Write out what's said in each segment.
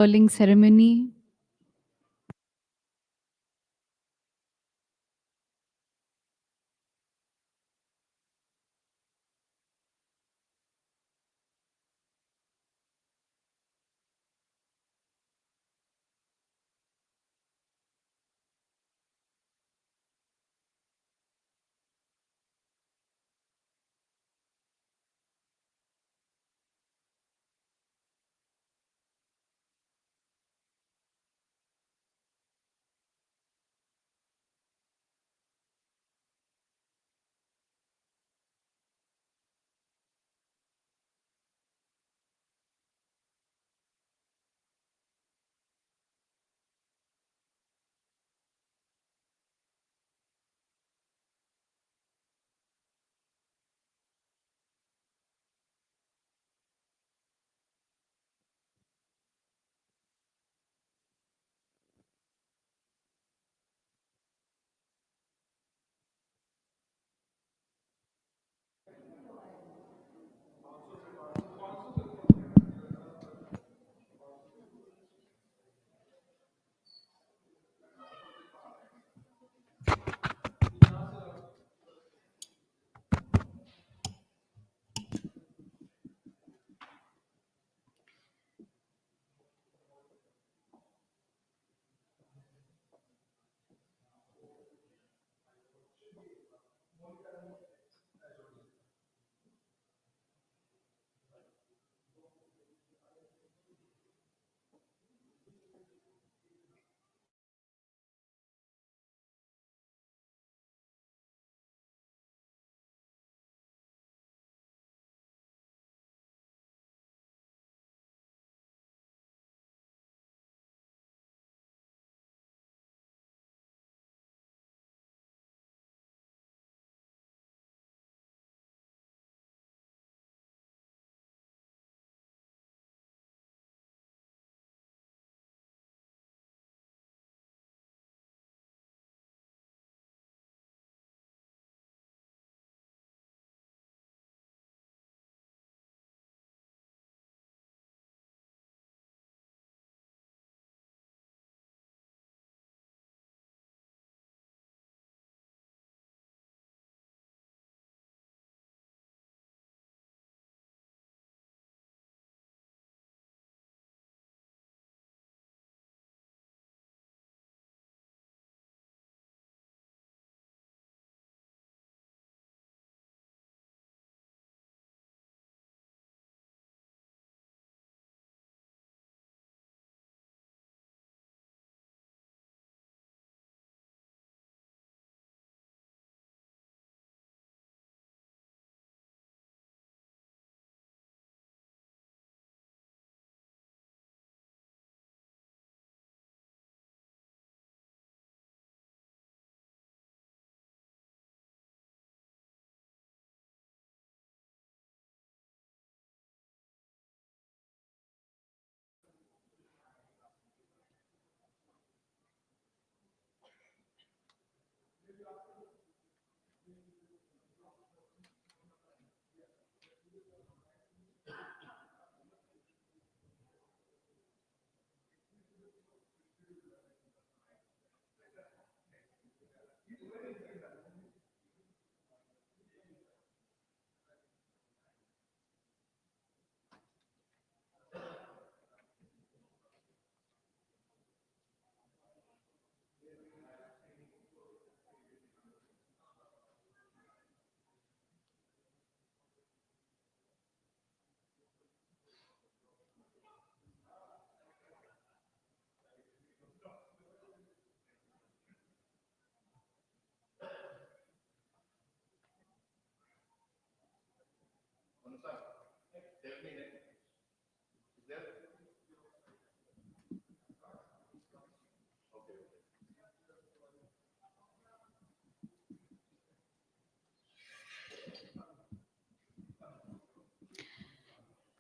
unfurling ceremony.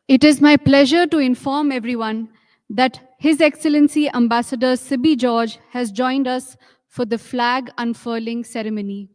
It is my pleasure to inform everyone that His Excellency Ambassador Sibi George has joined us for the flag unfurling ceremony.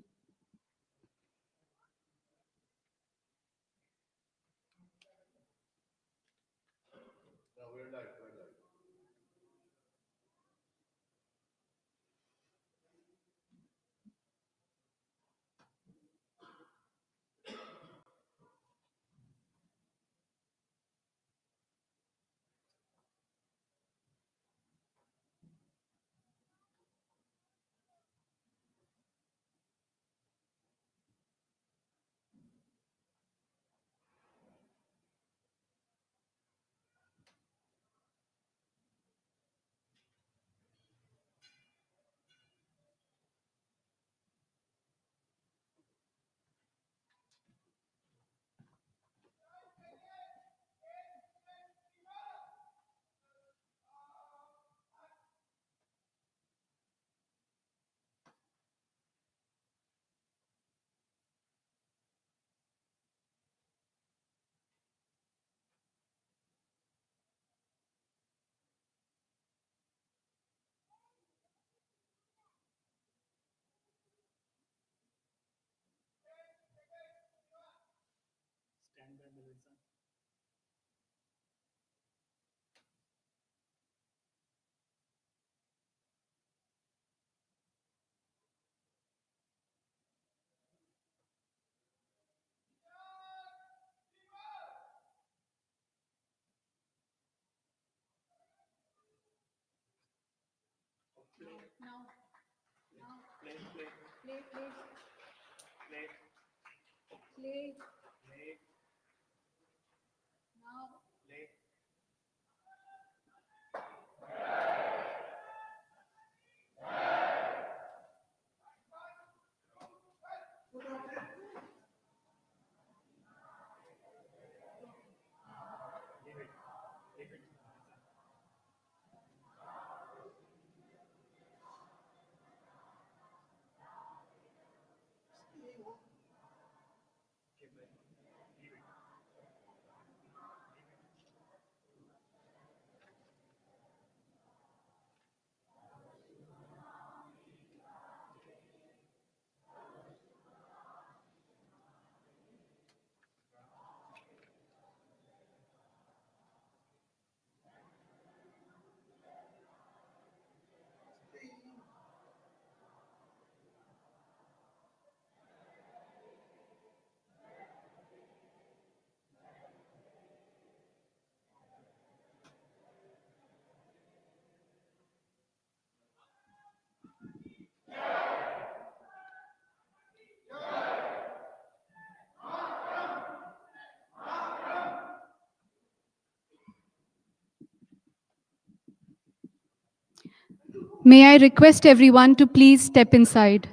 May I request everyone to please step inside.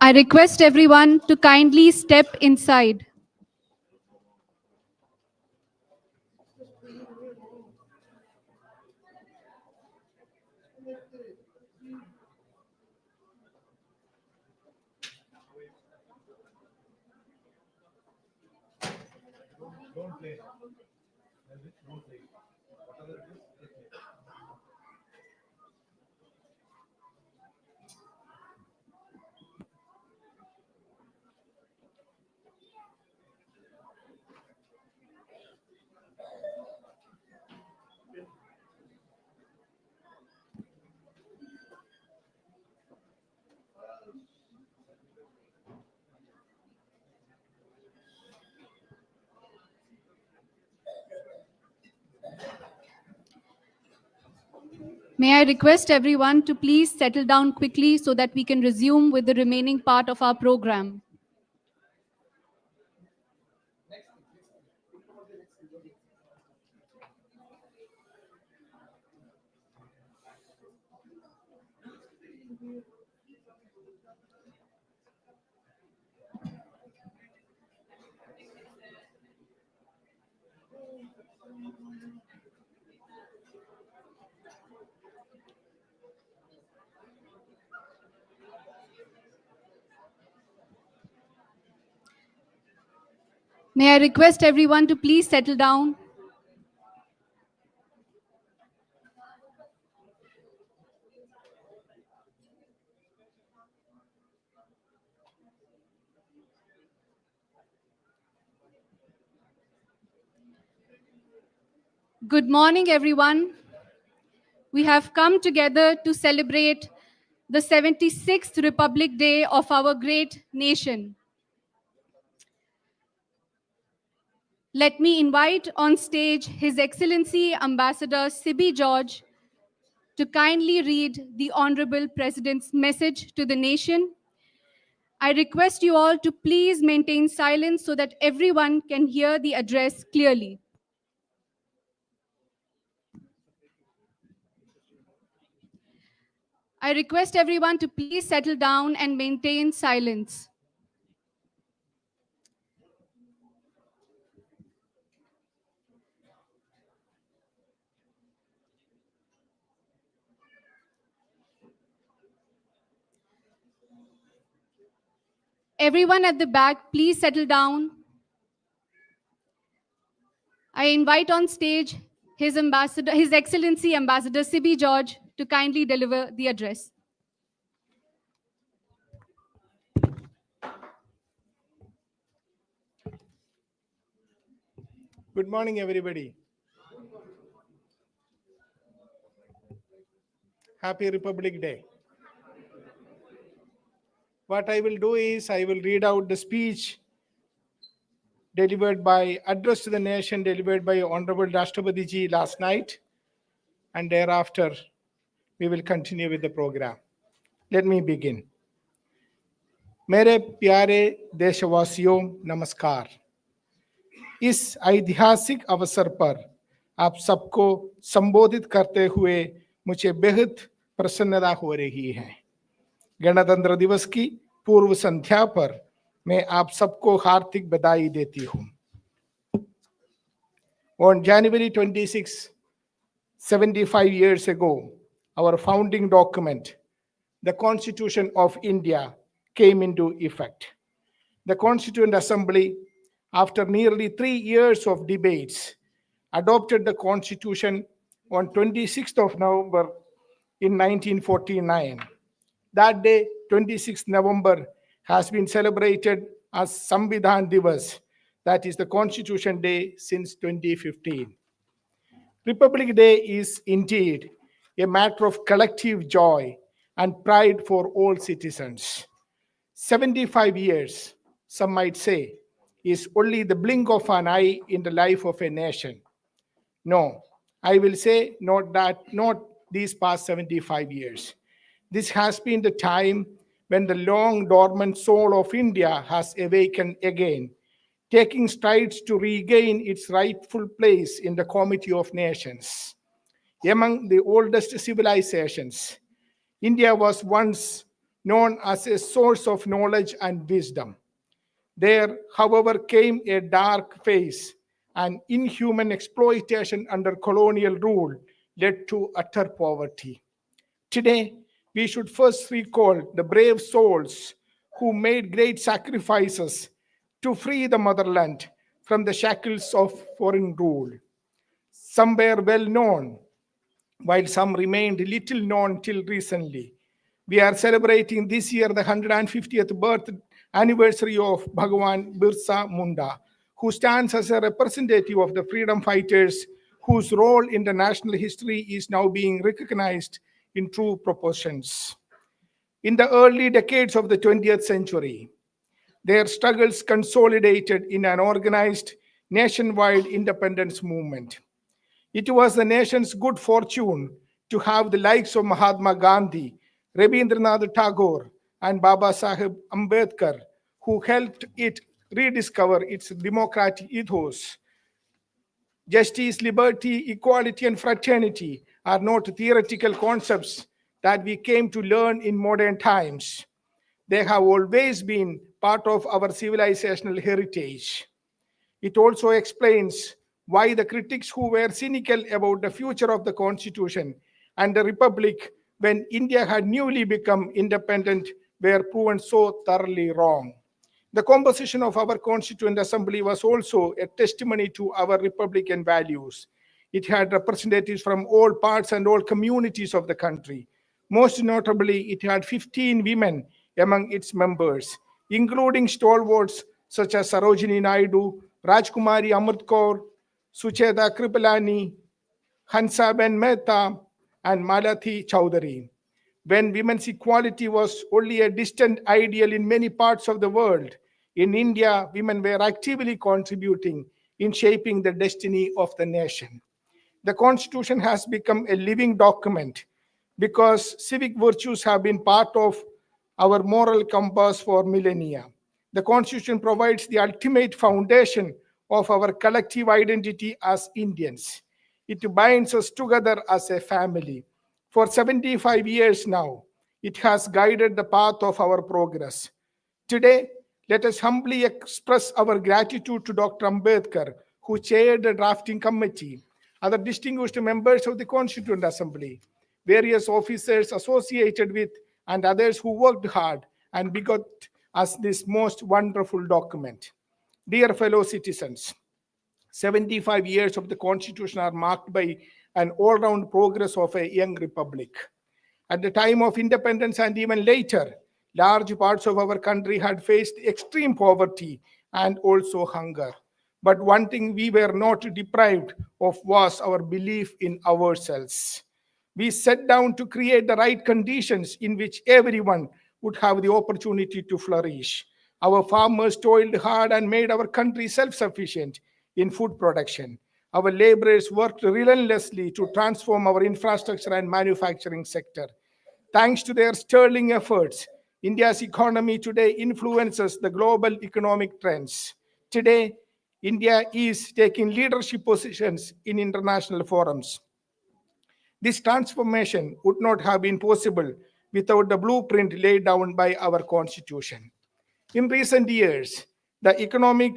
I request everyone to kindly step inside. May I request everyone to please settle down quickly so that we can resume with the remaining part of our program. May I request everyone to please settle down? Good morning, everyone. We have come together to celebrate the 76th Republic Day of our great nation. Let me invite on stage His Excellency Ambassador Sibi George to kindly read the Honorable President's message to the nation. I request you all to please maintain silence so that everyone can hear the address clearly. I request everyone to please settle down and maintain silence. Everyone at the back, please settle down. I invite on stage His Excellency Ambassador Sibi George to kindly deliver the address. Good morning, everybody. Happy Republic Day. What I will do is I will read out the speech address to the nation delivered by Honorable Rashtrapati Ji last night, and thereafter we will continue with the program. Let me begin. मेरे प्यारे देशवासियों नमस्कार. इस ऐतिहासिक अवसर पर आप सबको संबोधित करते हुए मुझे बेहद प्रसन्नता हो रही है. गणतंत्र दिवस की पूर्व संध्या पर मैं आप सबको हार्दिक बधाई देती हूं. On January 26, 75 years ago, our founding document, the Constitution of India, came into effect. The Constituent Assembly, after nearly 3 years of debates, adopted the Constitution on 26th of November in 1949. That day, 26th November, has been celebrated as Samvidhan Divas, that is the Constitution Day, since 2015. Republic Day is indeed a matter of collective joy and pride for all citizens. 75 years, some might say, is only the blink of an eye in the life of a nation. No, I will say not these past 75 years. This has been the time when the long dormant soul of India has awakened again, taking strides to regain its rightful place in the Comity of Nations. Among the oldest civilizations, India was once known as a source of knowledge and wisdom. There, however, came a dark phase, and inhuman exploitation under colonial rule led to utter poverty. Today, we should first recall the brave souls who made great sacrifices to free the motherland from the shackles of foreign rule. Some were well known, while some remained little known till recently. We are celebrating this year the 150th birth anniversary of Bhagwan Birsa Munda, who stands as a representative of the freedom fighters whose role in the national history is now being recognized in true proportions. In the early decades of the 20th century, their struggles consolidated in an organized nationwide independence movement. It was the nation's good fortune to have the likes of Mahatma Gandhi, Rabindranath Tagore, and Baba Saheb Ambedkar, who helped it rediscover its democratic ethos. Justice, liberty, equality, and fraternity are not theoretical concepts that we came to learn in modern times. They have always been part of our civilizational heritage. It also explains why the critics who were cynical about the future of the Constitution and the Republic when India had newly become independent were proven so thoroughly wrong. The composition of our Constituent Assembly was also a testimony to our Republican values. It had representatives from all parts and all communities of the country. Most notably, it had 15 women among its members, including stalwarts such as Sarojini Naidu, Rajkumari Amrit Kaur, Sucheta Kripalani, Hansaben Mehta, and Malathi Chowdhury. When women's equality was only a distant ideal in many parts of the world, in India, women were actively contributing in shaping the destiny of the nation. The Constitution has become a living document because civic virtues have been part of our moral compass for millennia. The Constitution provides the ultimate foundation of our collective identity as Indians. It binds us together as a family. For 75 years now, it has guided the path of our progress. Today, let us humbly express our gratitude to Dr. Ambedkar, who chaired the drafting committee, other distinguished members of the Constituent Assembly, various officers associated with, and others who worked hard and begot us this most wonderful document. Dear fellow citizens, 75 years of the Constitution are marked by an all-round progress of a young republic. At the time of independence and even later, large parts of our country had faced extreme poverty and also hunger. But one thing we were not deprived of was our belief in ourselves. We set down to create the right conditions in which everyone would have the opportunity to flourish. Our farmers toiled hard and made our country self sufficient in food production. Our laborers worked relentlessly to transform our infrastructure and manufacturing sector. Thanks to their sterling efforts, India's economy today influences the global economic trends. Today, India is taking leadership positions in international forums. This transformation would not have been possible without the blueprint laid down by our Constitution. In recent years, the economic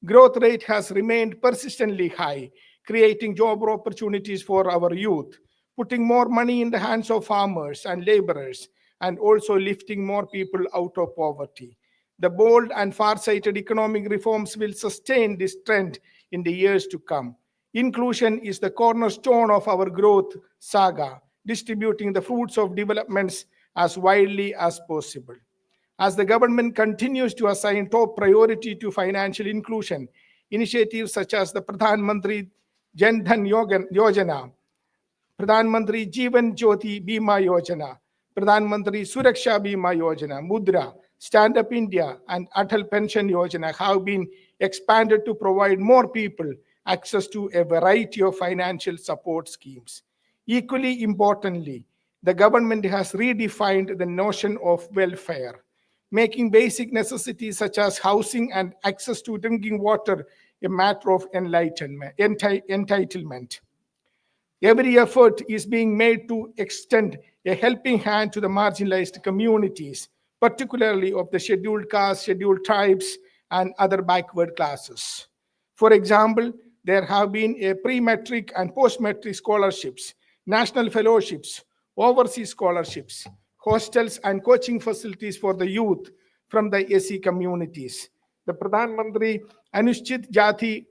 growth rate has remained persistently high, creating job opportunities for our youth, putting more money in the hands of farmers and laborers, and also lifting more people out of poverty. The bold and far-sighted economic reforms will sustain this trend in the years to come. Inclusion is the cornerstone of our growth saga, distributing the fruits of developments as widely as possible. As the government continues to assign top priority to financial inclusion, initiatives such as the Pradhan Mantri Jan Dhan Yojana, Pradhan Mantri Jeevan Jyoti Bima Yojana, Pradhan Mantri Suraksha Bima Yojana, Mudra, Stand Up India, and Atal Pension Yojana have been expanded to provide more people access to a variety of financial support schemes. Equally importantly, the government has redefined the notion of welfare, making basic necessities such as housing and access to drinking water a matter of entitlement. Every effort is being made to extend a helping hand to the marginalized communities, particularly of the scheduled castes, scheduled tribes, and other backward classes. For example, there have been a pre-metric and post-metric scholarships, national fellowships, overseas scholarships, hostels and coaching facilities for the youth from the SC communities. The Pradhan Mantri Anushchit Jati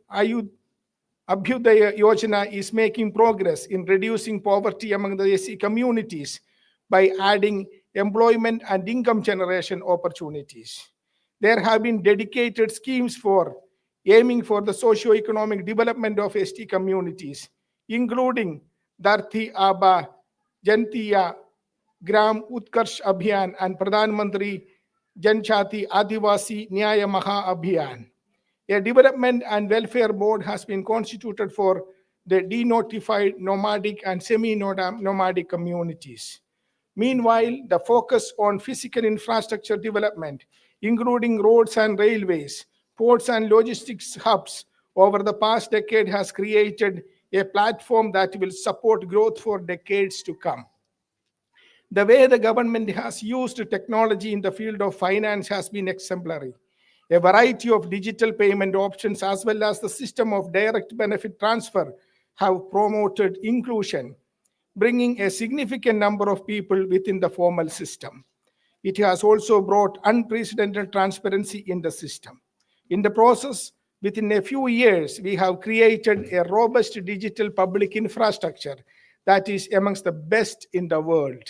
Abhyudaya Yojana is making progress in reducing poverty among the SC communities by adding employment and income generation opportunities. There have been dedicated schemes for aiming for the socio-economic development of ST communities, including Dharti Aba Jantiya Gram Utkarsh Abhiyan and Pradhan Mantri Janchati Adivasi Nyaya Maha Abhiyan. A development and welfare board has been constituted for the denotified nomadic and semi-nomadic communities. Meanwhile, the focus on physical infrastructure development, including roads and railways, ports and logistics hubs, over the past decade has created a platform that will support growth for decades to come. The way the government has used technology in the field of finance has been exemplary. A variety of digital payment options as well as the system of direct benefit transfer have promoted inclusion, bringing a significant number of people within the formal system. It has also brought unprecedented transparency in the system. In the process, within a few years, we have created a robust digital public infrastructure that is amongst the best in the world.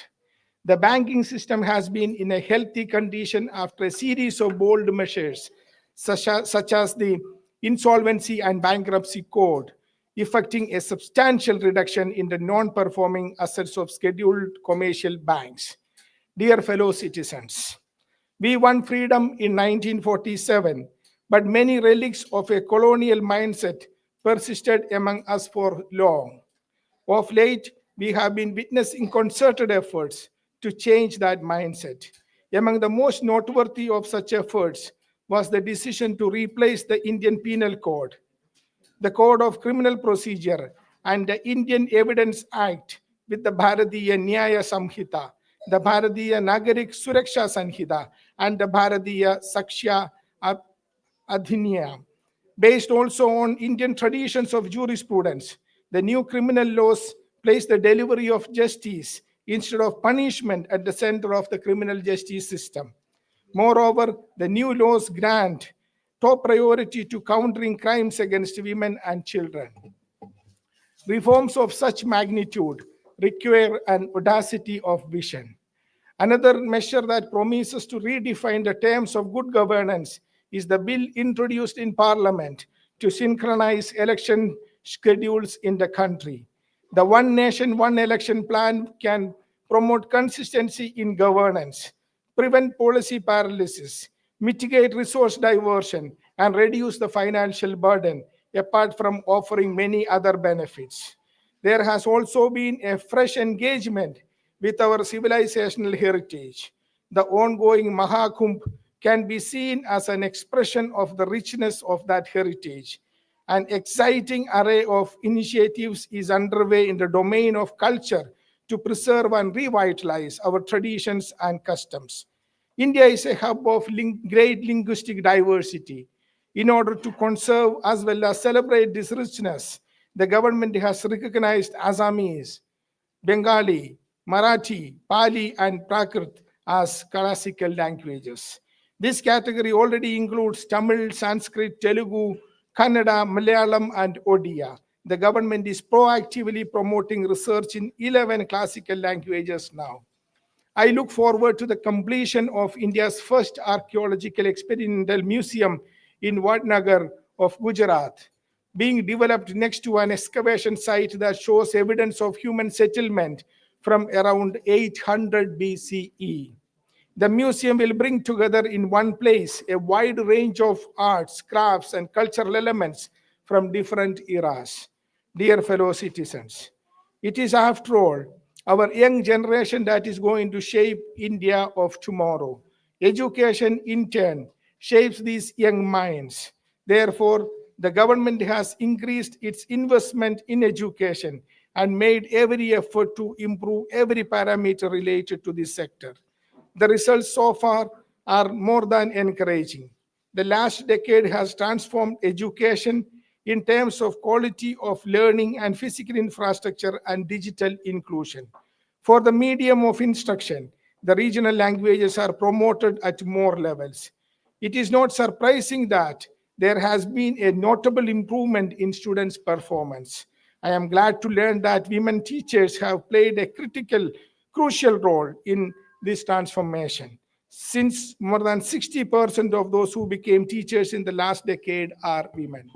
The banking system has been in a healthy condition after a series of bold measures, such as the Insolvency and Bankruptcy Code, effecting a substantial reduction in the non-performing assets of scheduled commercial banks. Dear fellow citizens, we won freedom in 1947, but many relics of a colonial mindset persisted among us for long. Of late, we have been witnessing concerted efforts to change that mindset. Among the most noteworthy of such efforts was the decision to replace the Indian Penal Code, the Code of Criminal Procedure, and the Indian Evidence Act with the Bharatiya Nyaya Samhita, the Bharatiya Nagarik Suraksha Sanhita, and the Bharatiya Sakshya Adhiniyam. Based also on Indian traditions of jurisprudence, the new criminal laws place the delivery of justice instead of punishment at the center of the criminal justice system. Moreover, the new laws grant top priority to countering crimes against women and children. Reforms of such magnitude require an audacity of vision. Another measure that promises to redefine the terms of good governance is the bill introduced in Parliament to synchronize election schedules in the country. The One Nation, One Election plan can promote consistency in governance, prevent policy paralysis, mitigate resource diversion, and reduce the financial burden, apart from offering many other benefits. There has also been a fresh engagement with our civilizational heritage. The ongoing Mahakumbh can be seen as an expression of the richness of that heritage. An exciting array of initiatives is underway in the domain of culture to preserve and revitalize our traditions and customs. India is a hub of great linguistic diversity. In order to conserve as well as celebrate this richness, the government has recognized Assamese, Bengali, Marathi, Pali, and Prakrit as classical languages. This category already includes Tamil, Sanskrit, Telugu, Kannada, Malayalam, and Odia. The government is proactively promoting research in 11 classical languages now. I look forward to the completion of India's first archaeological experimental museum in Vadnagar of Gujarat, being developed next to an excavation site that shows evidence of human settlement from around 800 BCE. The museum will bring together in one place a wide range of arts, crafts, and cultural elements from different eras. Dear fellow citizens, it is, after all, our young generation that is going to shape India of tomorrow. Education, in turn, shapes these young minds. Therefore, the government has increased its investment in education and made every effort to improve every parameter related to this sector. The results so far are more than encouraging. The last decade has transformed education in terms of quality of learning and physical infrastructure and digital inclusion. For the medium of instruction, the regional languages are promoted at more levels. It is not surprising that there has been a notable improvement in students' performance. I am glad to learn that women teachers have played a crucial role in this transformation, since more than 60% of those who became teachers in the last decade are women.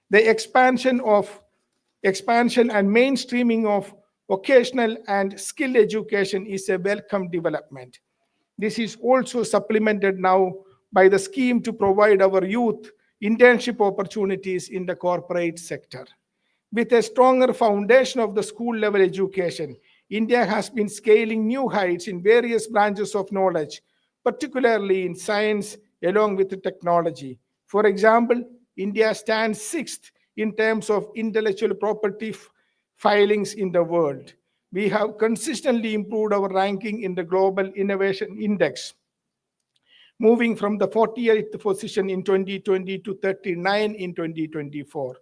The expansion and mainstreaming of vocational and skill education is a welcome development. This is also supplemented now by the scheme to provide our youth internship opportunities in the corporate sector. With a stronger foundation of the school level education, India has been scaling new heights in various branches of knowledge, particularly in science along with technology. For example, India stands sixth in terms of intellectual property filings in the world. We have consistently improved our ranking in the Global Innovation Index, moving from the 40th position in 2020 to 39 in 2024.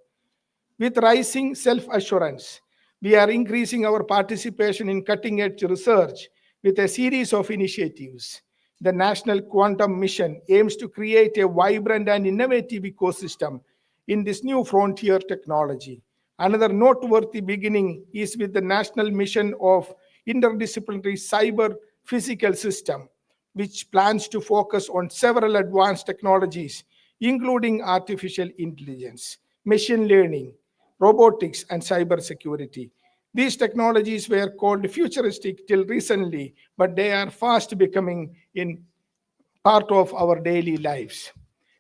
With rising self-assurance, we are increasing our participation in cutting-edge research with a series of initiatives. The National Quantum Mission aims to create a vibrant and innovative ecosystem in this new frontier technology. Another noteworthy beginning is with the National Mission of Interdisciplinary Cyber Physical System, which plans to focus on several advanced technologies, including artificial intelligence, machine learning, robotics, and cybersecurity. These technologies were called futuristic till recently, but they are fast becoming in part of our daily lives.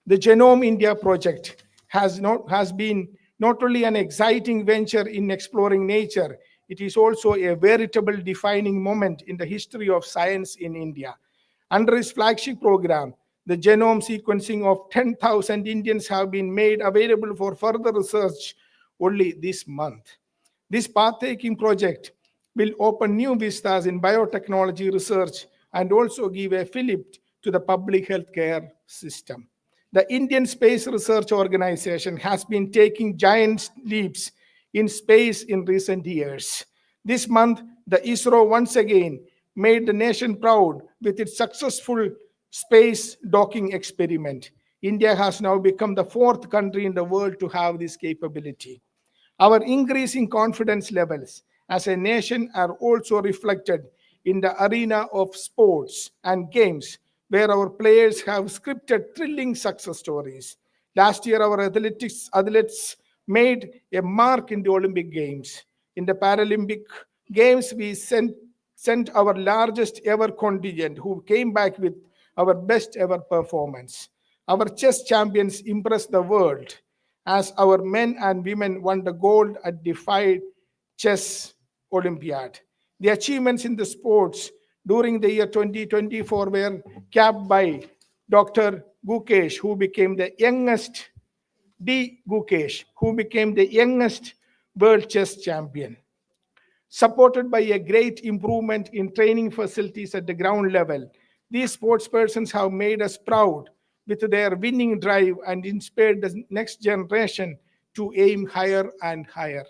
The Genome India project has been not only an exciting venture in exploring nature, it is also a veritable defining moment in the history of science in India. Under its flagship program, the genome sequencing of 10,000 Indians have been made available for further research only this month. This path-taking project will open new vistas in biotechnology research and also give a fillip to the public healthcare system. The Indian Space Research Organization has been taking giant leaps in space in recent years. This month, the ISRO once again made the nation proud with its successful space docking experiment. India has now become the fourth country in the world to have this capability. Our increasing confidence levels as a nation are also reflected in the arena of sports and games, where our players have scripted thrilling success stories. Last year, our athletes made a mark in the Olympic Games. In the Paralympic Games, we sent our largest ever contingent who came back with our best ever performance. Our chess champions impressed the world as our men and women won the gold at the FIDE Chess Olympiad. The achievements in the sports during the year 2024 were capped by Dr. Gukesh, who became the youngest D. Gukesh, who became the youngest world chess champion. Supported by a great improvement in training facilities at the ground level, these sportspersons have made us proud with their winning drive and inspired the next generation to aim higher and higher.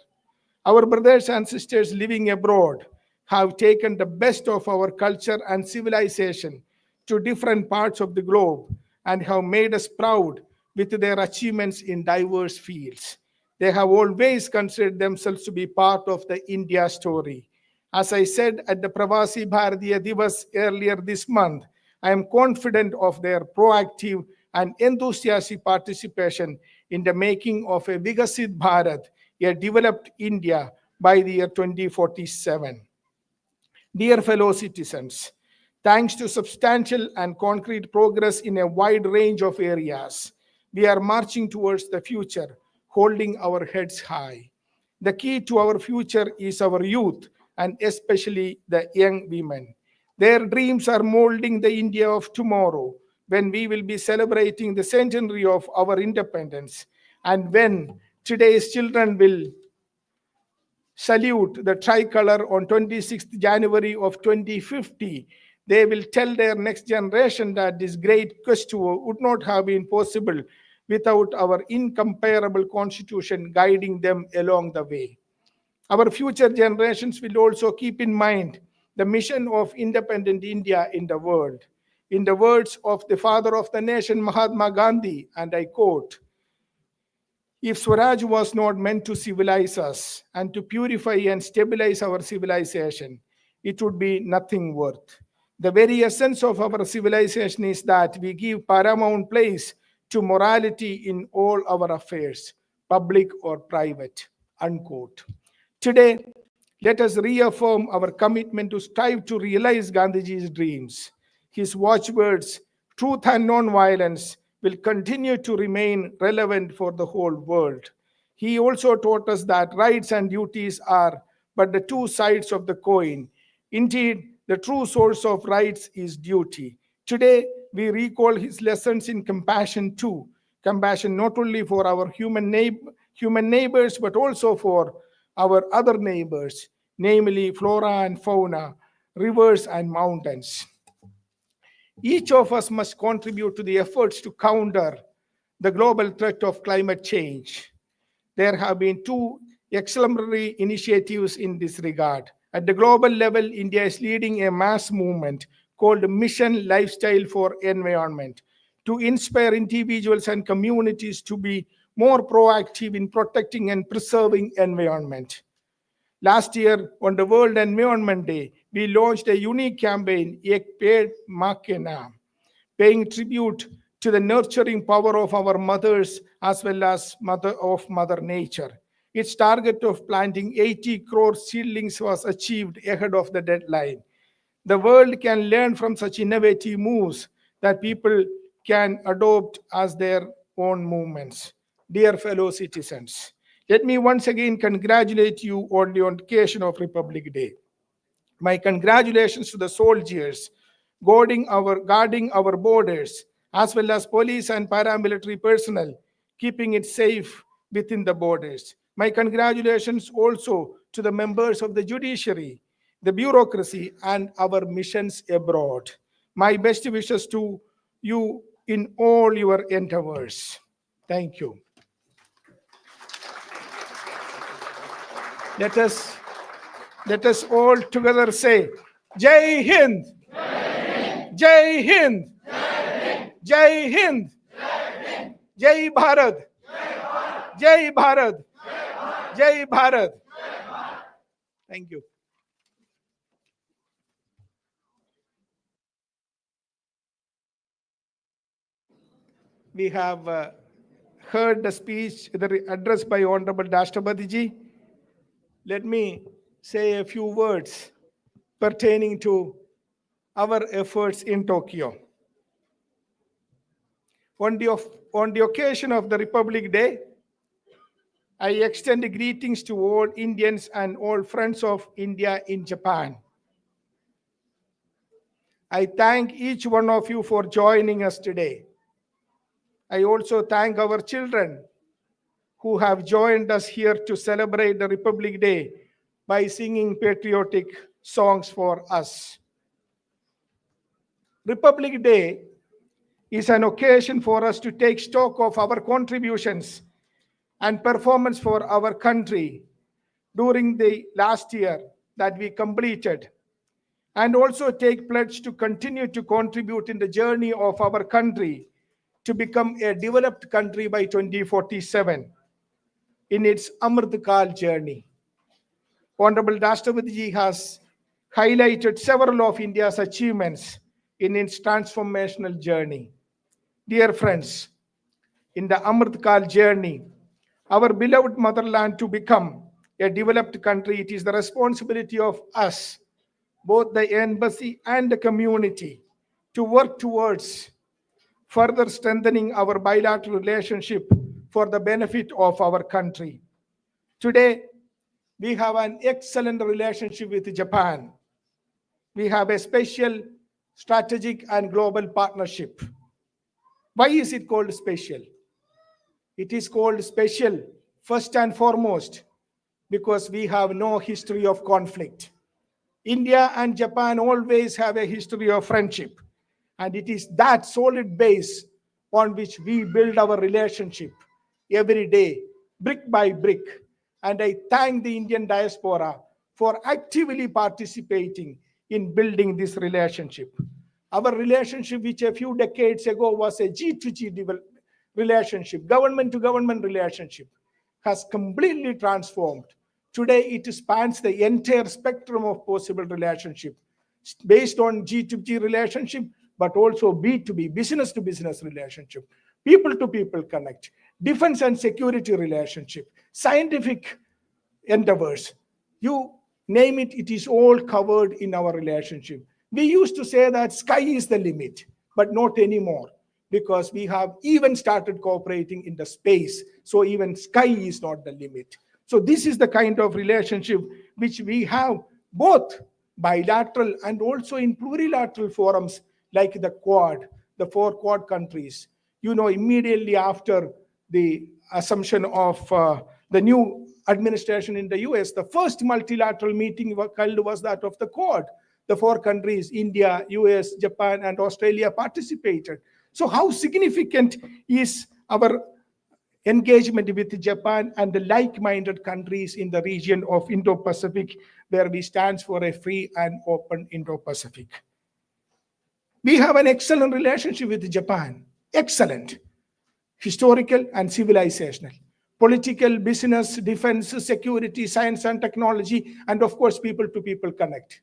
Our brothers and sisters living abroad have taken the best of our culture and civilization to different parts of the globe and have made us proud with their achievements in diverse fields. They have always considered themselves to be part of the India story. As I said at the Pravasi Bharatiya Divas earlier this month, I am confident of their proactive and enthusiastic participation in the making of a Vikasit Bharat, a developed India by the year 2047. Dear fellow citizens, thanks to substantial and concrete progress in a wide range of areas, we are marching towards the future, holding our heads high. The key to our future is our youth, and especially the young women. Their dreams are molding the India of tomorrow, when we will be celebrating the centenary of our independence, and when today's children will salute the tricolor on 26th January of 2050, they will tell their next generation that this great quest would not have been possible without our incomparable constitution guiding them along the way. Our future generations will also keep in mind the mission of independent India in the world. In the words of the father of the nation, Mahatma Gandhi, and I quote, "If Swaraj was not meant to civilize us and to purify and stabilize our civilization, it would be nothing worth. The very essence of our civilization is that we give paramount place to morality in all our affairs, public or private." Unquote. Today, let us reaffirm our commitment to strive to realize Gandhiji's dreams. His watchwords, truth and non-violence, will continue to remain relevant for the whole world. He also taught us that rights and duties are but the two sides of the coin. Indeed, the true source of rights is duty. Today, we recall his lessons in compassion too. Compassion not only for our human neighbors, but also for our other neighbors, namely flora and fauna, rivers and mountains. Each of us must contribute to the efforts to counter the global threat of climate change. There have been two exemplary initiatives in this regard. At the global level, India is leading a mass movement called Mission Lifestyle for Environment to inspire individuals and communities to be more proactive in protecting and preserving environment. Last year, on the World Environment Day, we launched a unique campaign, Ek Ped Maa Ke Naam, paying tribute to the nurturing power of our mothers as well as Mother Nature. Its target of planting 80 crore seedlings was achieved ahead of the deadline. The world can learn from such innovative moves that people can adopt as their own movements. Dear fellow citizens, let me once again congratulate you on the occasion of Republic Day. My congratulations to the soldiers guarding our borders, as well as police and paramilitary personnel, keeping it safe within the borders. My congratulations also to the members of the judiciary, the bureaucracy, and our missions abroad. My best wishes to you in all your endeavors. Thank you. Let us all together say, Jai Hind! Jai Hind! Jai Hind! Jai Bharat. Jai Bharat. Jai Bharat. Thank you. We have heard the speech, the address by Honorable Rashtrapati Ji. Let me say a few words pertaining to our efforts in Tokyo. On the occasion of the Republic Day, I extend greetings to all Indians and all friends of India in Japan. I thank each one of you for joining us today. I also thank our children who have joined us here to celebrate the Republic Day by singing patriotic songs for us. Republic Day is an occasion for us to take stock of our contributions and performance for our country during the last year that we completed, and also take pledge to continue to contribute in the journey of our country to become a developed country by 2047 in its Amrit Kal journey. Honorable Rashtrapati Ji has highlighted several of India's achievements in its transformational journey. Dear friends, in the Amrit Kal journey, our beloved motherland to become a developed country, it is the responsibility of us, both the embassy and the community, to work towards further strengthening our bilateral relationship for the benefit of our country. Today, we have an excellent relationship with Japan. We have a special strategic and global partnership. Why is it called special? It is called special first and foremost because we have no history of conflict. India and Japan always have a history of friendship, and it is that solid base on which we build our relationship every day, brick by brick. And I thank the Indian diaspora for actively participating in building this relationship. Our relationship, which a few decades ago was a G2G relationship, government to government relationship, has completely transformed. Today, it spans the entire spectrum of possible relationship based on G2G relationship, but also B2B, business to business relationship, people to people connect, defense and security relationship, scientific endeavors. You name it, it is all covered in our relationship. We used to say that sky is the limit, but not anymore, because we have even started cooperating in the space. So even sky is not the limit. So this is the kind of relationship which we have both bilateral and also in plurilateral forums like the Quad, the 4 Quad countries. You know, immediately after the assumption of the new administration in the US, the first multilateral meeting held was that of the Quad. The 4 countries, India, US, Japan, and Australia participated. So how significant is our engagement with Japan and the like-minded countries in the region of Indo-Pacific, where we stand for a free and open Indo-Pacific? We have an excellent relationship with Japan. Excellent. Historical and civilizational. Political, business, defense, security, science and technology, and of course, people to people connect.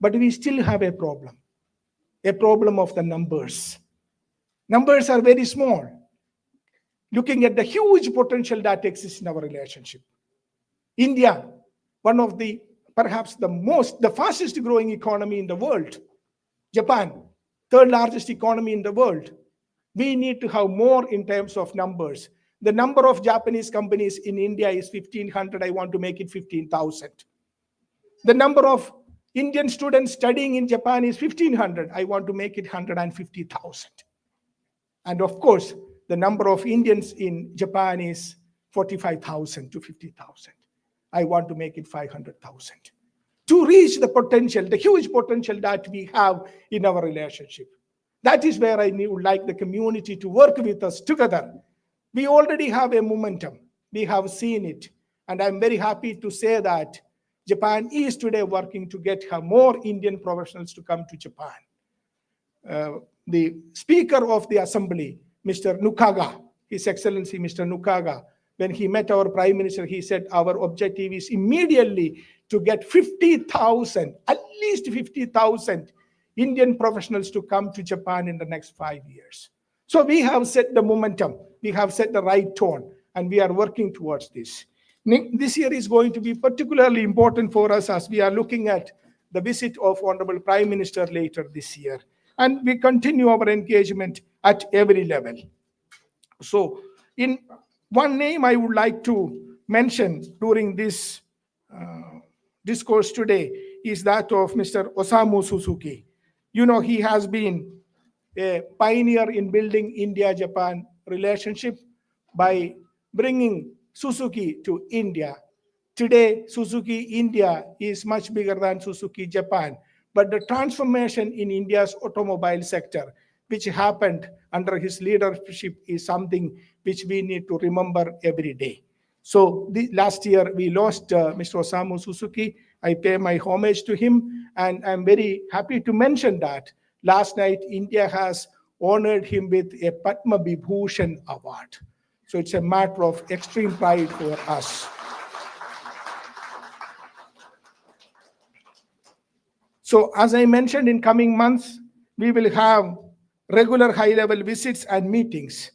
But we still have a problem of the numbers. Numbers are very small, looking at the huge potential that exists in our relationship. India, one of the, perhaps the fastest growing economy in the world. Japan, 3rd largest economy in the world. We need to have more in terms of numbers. The number of Japanese companies in India is 1,500. I want to make it 15,000. The number of Indian students studying in Japan is 1,500. I want to make it 150,000. And of course, the number of Indians in Japan is 45,000 to 50,000. I want to make it 500,000. To reach the potential, the huge potential that we have in our relationship. That is where I would like the community to work with us together. We already have a momentum. We have seen it. And I'm very happy to say that Japan is today working to get more Indian professionals to come to Japan. The Speaker of the Assembly, Mr. Nukaga, His Excellency Mr. Nukaga, when he met our Prime Minister, he said our objective is immediately to get 50,000, at least 50,000 Indian professionals to come to Japan in the next 5 years. So we have set the momentum, we have set the right tone, and we are working towards this. This year is going to be particularly important for us as we are looking at the visit of Honorable Prime Minister later this year. And we continue our engagement at every level. So in one name I would like to mention during this discourse today is that of Mr. Osamu Suzuki. You know, he has been a pioneer in building India-Japan relationship by bringing Suzuki to India. Today, Suzuki India is much bigger than Suzuki Japan, but the transformation in India's automobile sector, which happened under his leadership, is something which we need to remember every day. So last year we lost Mr. Osamu Suzuki. I pay my homage to him, and I'm very happy to mention that last night India has honored him with a Padma Vibhushan award. So it's a matter of extreme pride for us. So as I mentioned, in coming months, we will have regular high-level visits and meetings.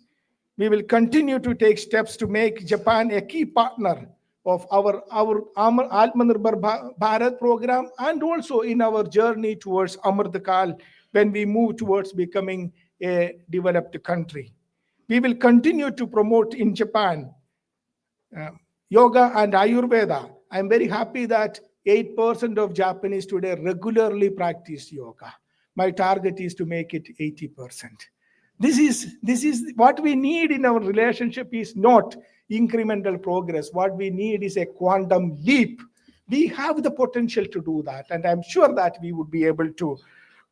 We will continue to take steps to make Japan a key partner of our Atmanirbhar Bharat program, and also in our journey towards Amrit Kal when we move towards becoming a developed country. We will continue to promote in Japan yoga and Ayurveda. I'm very happy that 8% of Japanese today regularly practice yoga. My target is to make it 80%. This is what we need in our relationship, is not incremental progress. What we need is a quantum leap. We have the potential to do that, and I'm sure that we would be able to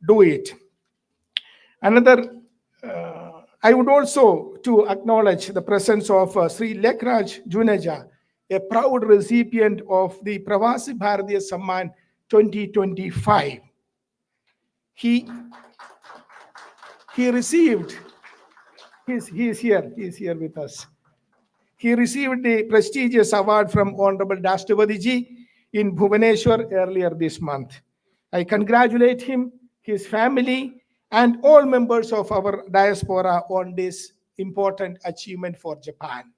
do it. Another, I would also to acknowledge the presence of Sri Lekraj Juneja, a proud recipient of the Pravasi Bharatiya Samman 2025. He received, he is here with us. He received the prestigious award from Honorable Dashtavadiji in Bhubaneswar earlier this month. I congratulate him, his family, and all members of our diaspora on this important achievement for Japan.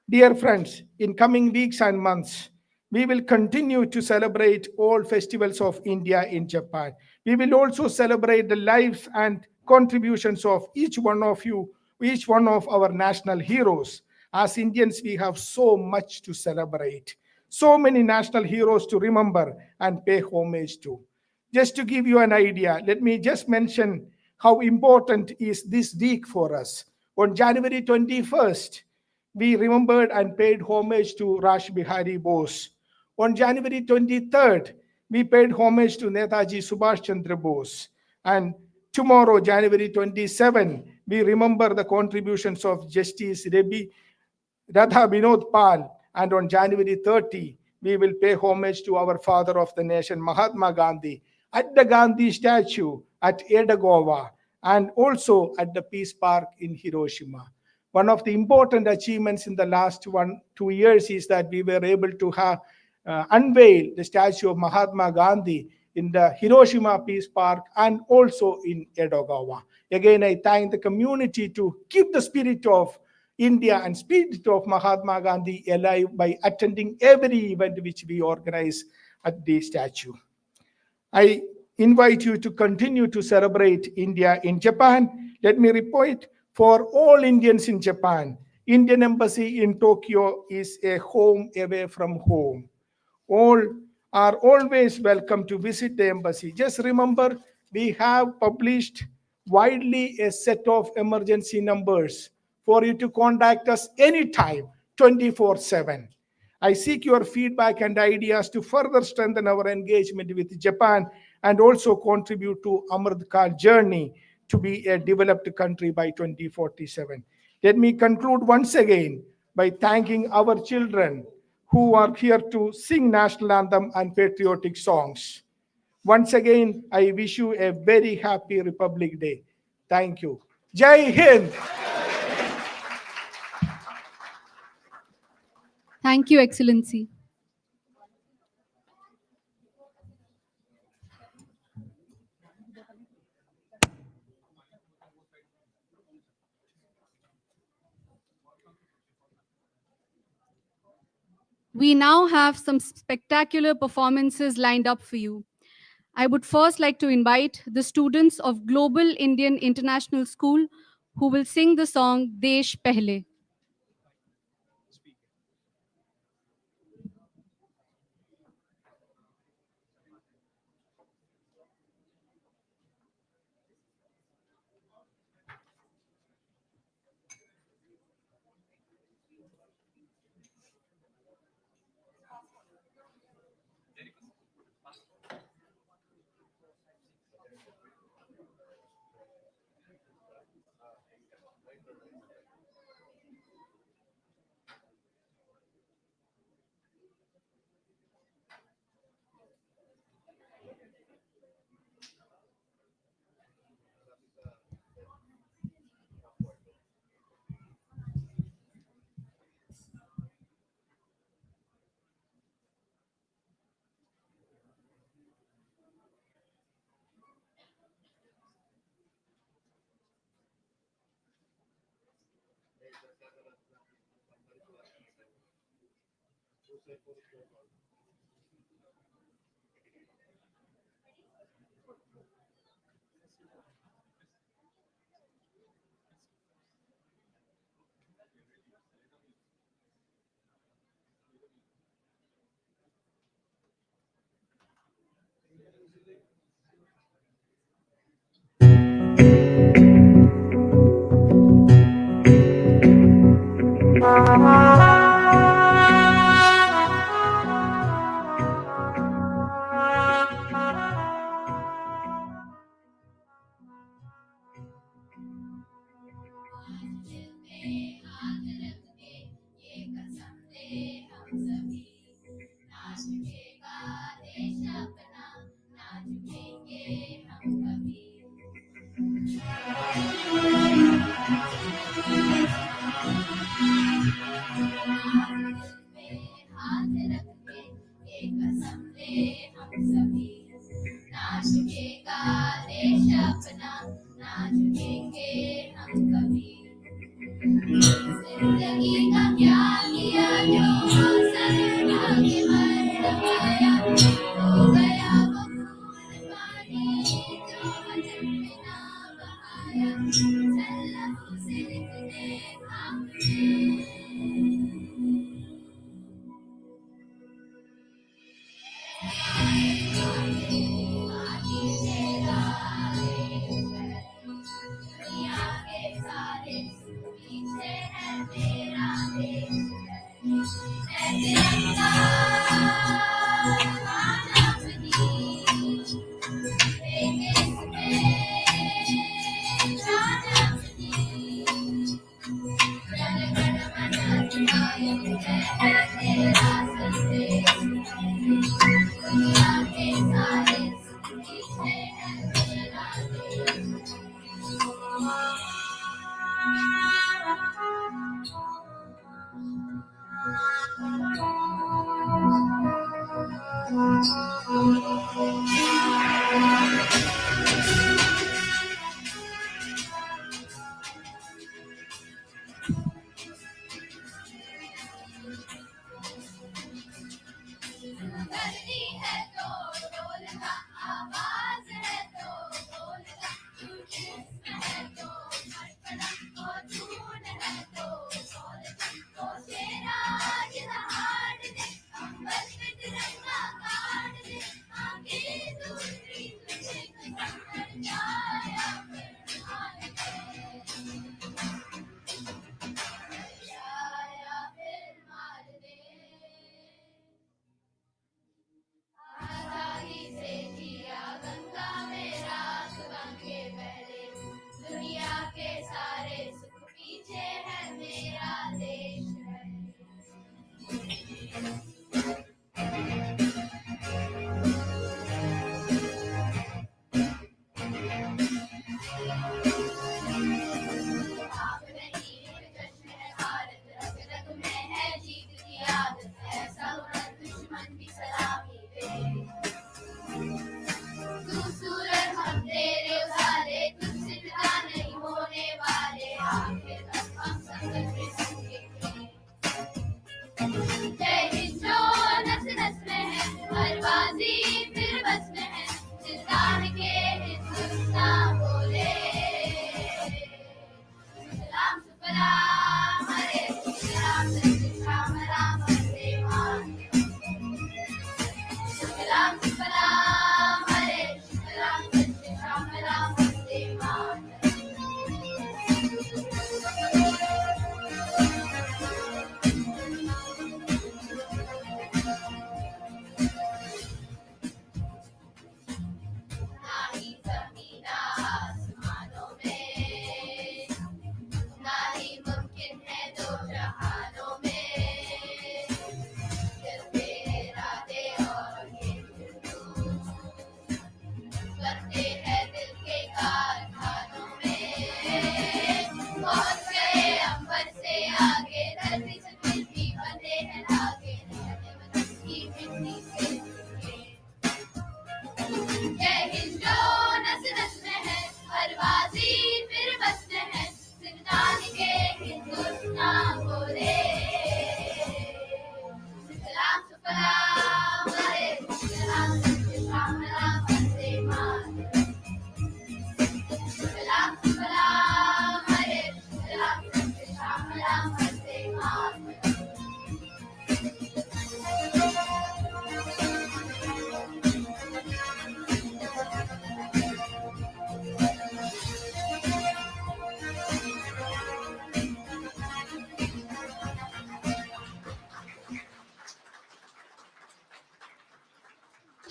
Dear friends, in coming weeks and months, we will continue to celebrate all festivals of India in Japan. We will also celebrate the lives and contributions of each one of you, each one of our national heroes. As Indians, we have so much to celebrate, so many national heroes to remember and pay homage to. Just to give you an idea, let me just mention how important is this week for us. On January 21st, we remembered and paid homage to Rash Bihari Bose. On January 23rd, we paid homage to Netaji Subhash Chandra Bose. And tomorrow, January 27, we remember the contributions of Justice Radha Vinod Pal. And on January 30, we will pay homage to our father of the nation, Mahatma Gandhi, at the Gandhi statue at Edagawa, and also at the Peace Park in Hiroshima. One of the important achievements in the last 2 years is that we were able to have unveil the statue of Mahatma Gandhi in the Hiroshima Peace Park and also in Edagawa. Again, I thank the community to keep the spirit of India and spirit of Mahatma Gandhi alive by attending every event which we organize at the statue. I invite you to continue to celebrate India in Japan. Let me report, for all Indians in Japan, Indian Embassy in Tokyo is a home away from home. All are always welcome to visit the embassy. Just remember, we have published widely a set of emergency numbers for you to contact us anytime, 24/7. I seek your feedback and ideas to further strengthen our engagement with Japan and also contribute to Amrit Kal journey to be a developed country by 2047. Let me conclude once again by thanking our children who are here to sing national anthem and patriotic songs. Once again, I wish you a very happy Republic Day. Thank you. Jai Hind. Thank you, Excellency. We now have some spectacular performances lined up for you. I would first like to invite the students of Global Indian International School who will sing the song Desh Pehle.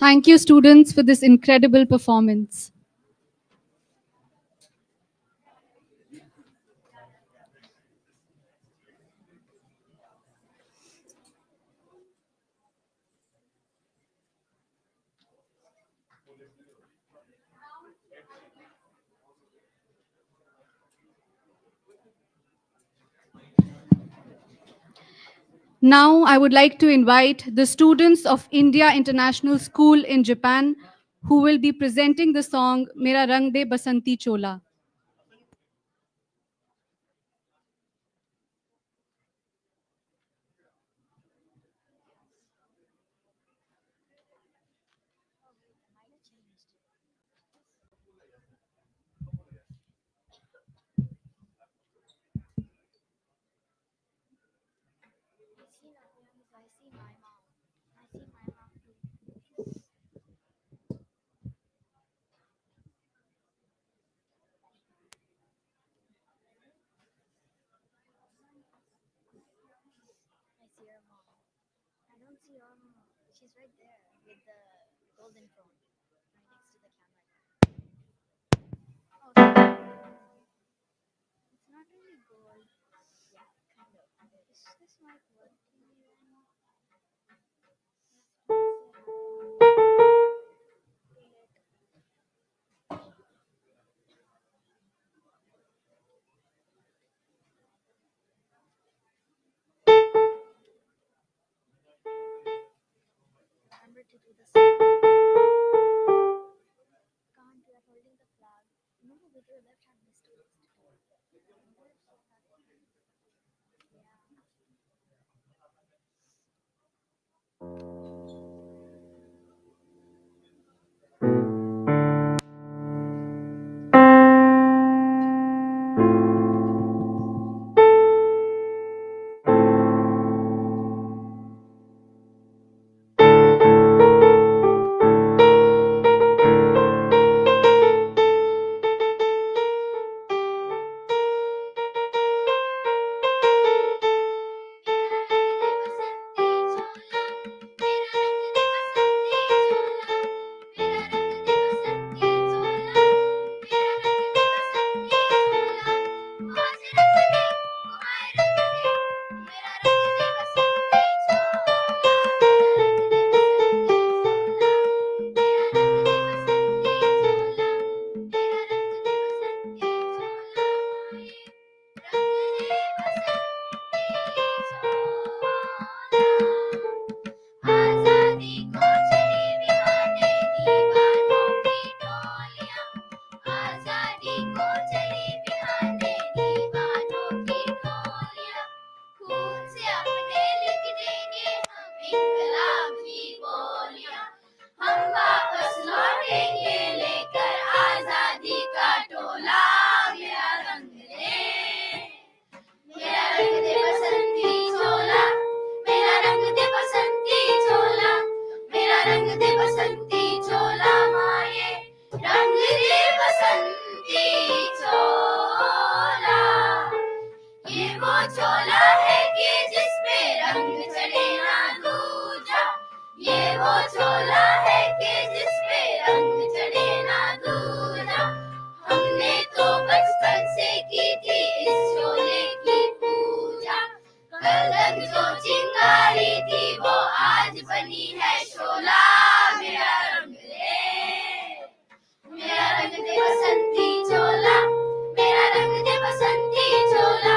Thank you, students, for this incredible performance. Now, I would like to invite the students of India International School in Japan who will be presenting the song Mera Rang De Basanti Chola. I see your mom. I don't see your mom. She's right there with the golden phone, right next to the camera. Oh, sorry. It's not really gold. Yeah, kind of. Is this mic working? Remember to do the same. Can't we are holding the flag? No, with your left hand, Mr. Yeah. आजादी को चली बिहाने दीवानों की टोलियां आजादी को चली बिहाने दीवानों की टोलियां खून से अपने लिख देंगे हम इनकलाब की बोलियां हम वापस लौटेंगे लेकर आजादी का टोला मेरा रंग दे बसंती चोला मेरा रंग दे बसंती चोला मेरा रंग दे बसंती चोला माए रंग दे बसंती चोला ये वो चोला है कि जिस पे रंग चढ़े ना दूजा ये वो चोला है कि जिस पे रंग चढ़े ना दूजा हमने तो बचपन से की थी इस चोले की पूजा कल तक जो चिंगारी थी वो आज बनी है शोला मेरा रंग दे बसंती चोला मेरा रंग दे बसंती चोला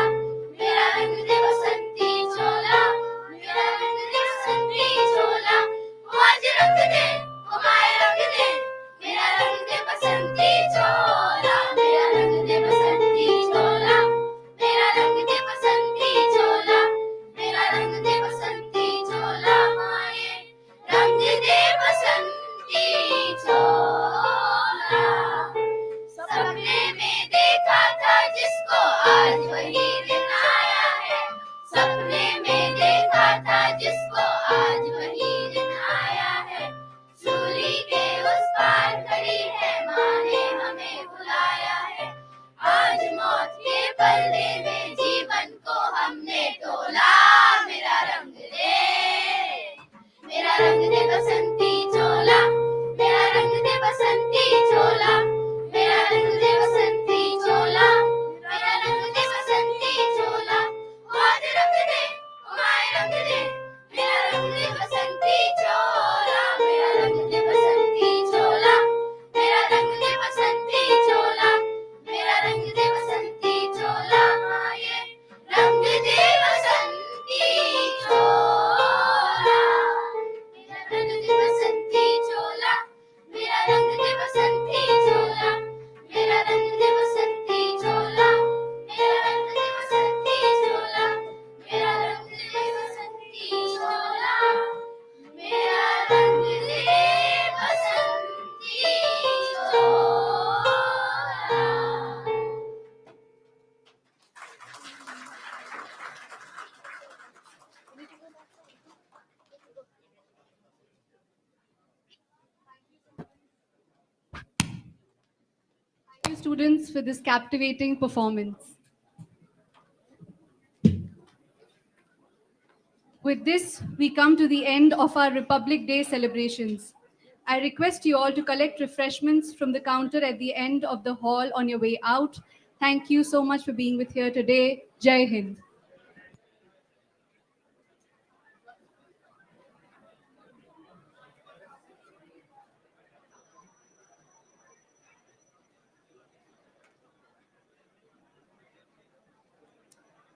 मेरा रंग दे बसंती चोला मेरा रंग दे बसंती चोला आज रंग दे ओ माए रंग दे मेरा रंग दे बसंती चोला मेरा रंग दे बसंती चोला मेरा रंग दे बसंती चोला मेरा रंग दे बसंती चोला माए रंग दे बसंती चोला सपने में देखा था जिसको आज वही दिन आया है सपने में देखा था जिसको आज वही दिन आया है सूली के उस पार खड़ी है माँ ने हमें बुलाया है आज मौत के पर्दे में जीवन को हमने तोला मेरा रंग दे बसंती चोला students for this captivating performance. With this, we come to the end of our Republic Day celebrations. I request you all to collect refreshments from the counter at the end of the hall on your way out. Thank you so much for being with here today. Jai Hind.